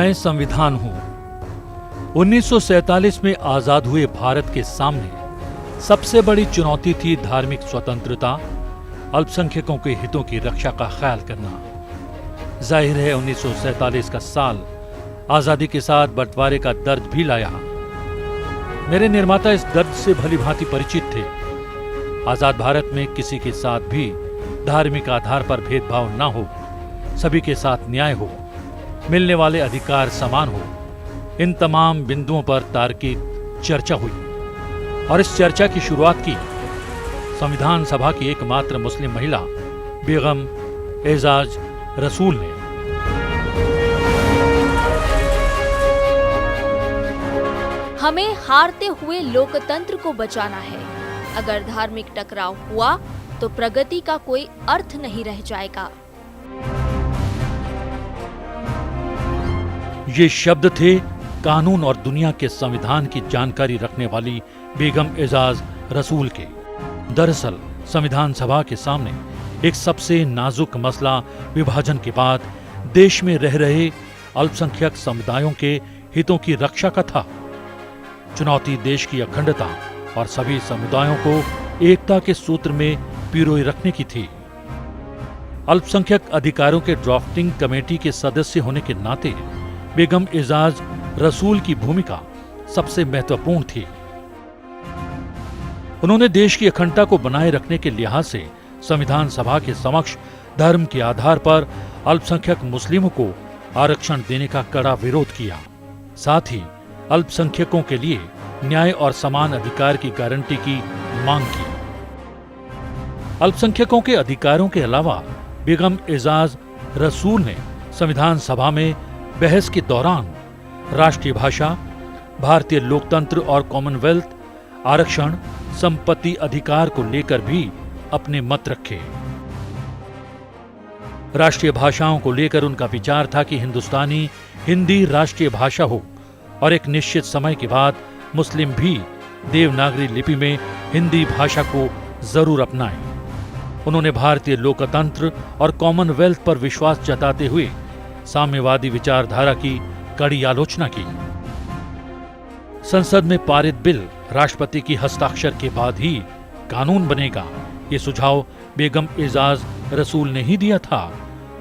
मैं संविधान हूं। 1947 में आजाद हुए भारत के सामने सबसे बड़ी चुनौती थी धार्मिक स्वतंत्रता, अल्पसंख्यकों के हितों की रक्षा का ख्याल करना। जाहिर है 1947 का साल आजादी के साथ बंटवारे का दर्द भी लाया। मेरे निर्माता इस दर्द से भलीभांति परिचित थे। आजाद भारत में किसी के साथ भी धार्मिक आधार पर भेदभाव न हो, सभी के साथ न्याय हो, मिलने वाले अधिकार समान हो, इन तमाम बिंदुओं पर तार्किक चर्चा हुई और इस चर्चा की शुरुआत की संविधान सभा की एकमात्र मुस्लिम महिला बेगम एजाज रसूल ने। हमें हारते हुए लोकतंत्र को बचाना है। अगर धार्मिक टकराव हुआ तो प्रगति का कोई अर्थ नहीं रह जाएगा। ये शब्द थे कानून और दुनिया के संविधान की जानकारी रखने वाली बेगम एजाज रसूल के। दरअसल संविधान सभा के सामने एक सबसे नाजुक मसला विभाजन के बाद देश में रह रहे अल्पसंख्यक समुदायों के हितों की रक्षा का था। चुनौती देश की अखंडता और सभी समुदायों को एकता के सूत्र में पिरोए रखने की थी। अल्पसंख्यक अधिकारों के ड्राफ्टिंग कमेटी के सदस्य होने के नाते बेगम एजाज रसूल की भूमिका सबसे महत्वपूर्ण थी। उन्होंने देश की अखंडता को बनाए रखने के लिहाज से संविधान सभा के समक्ष धर्म के आधार पर अल्पसंख्यक मुस्लिमों को आरक्षण देने का कड़ा विरोध किया। साथ ही अल्पसंख्यकों के लिए न्याय और समान अधिकार की गारंटी की मांग की। अल्पसंख्यकों के अधिकारों के अलावा बेगम एजाज रसूल ने संविधान सभा में बहस के दौरान राष्ट्रीय भाषा, भारतीय लोकतंत्र और कॉमनवेल्थ, आरक्षण, संपत्ति अधिकार को लेकर भी अपने मत रखे। राष्ट्रीय भाषाओं को लेकर उनका विचार था कि हिंदुस्तानी हिंदी राष्ट्रीय भाषा हो और एक निश्चित समय के बाद मुस्लिम भी देवनागरी लिपि में हिंदी भाषा को जरूर अपनाएं। उन्होंने भारतीय लोकतंत्र और कॉमनवेल्थ पर विश्वास जताते हुए साम्यवादी विचारधारा की कड़ी आलोचना की। संसद में पारित बिल राष्ट्रपति की हस्ताक्षर के बाद ही कानून बनेगा, ये सुझाव बेगम एजाज रसूल ने ही दिया था,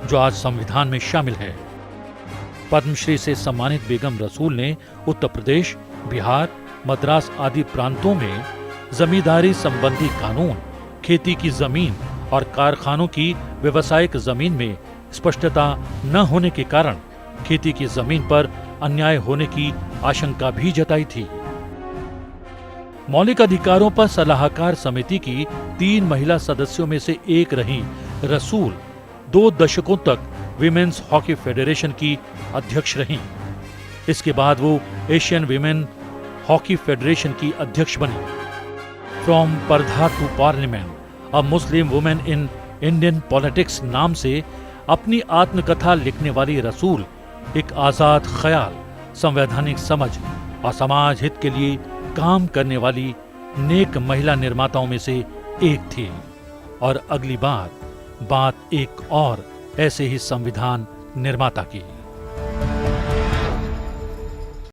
जो आज संविधान में शामिल है। पद्मश्री से सम्मानित बेगम रसूल ने उत्तर प्रदेश, बिहार, मद्रास आदि प्रांतों में जमींदारी संबंधी कानून, खेती की जमीन और कारखानों की व्यवसायिक जमीन में स्पष्टता न होने के कारण खेती की जमीन पर अन्याय होने की आशंका भी जताई थी। मौलिक अधिकारों पर सलाहकार समिति की 3 महिला सदस्यों में से एक रही रसूल 2 दशकों तक विमेन्स हॉकी फेडरेशन की अध्यक्ष रहीं। इसके बाद वो एशियन विमेन हॉकी फेडरेशन की अध्यक्ष बनी। From purdah to parliament, a Muslim women in Indian politics नाम से अपनी आत्मकथा लिखने वाली रसूल एक आजाद ख्याल, संवैधानिक समझ और समाज हित के लिए काम करने वाली नेक महिला निर्माताओं में से एक थी। और अगली बात एक और ऐसे ही संविधान निर्माता की।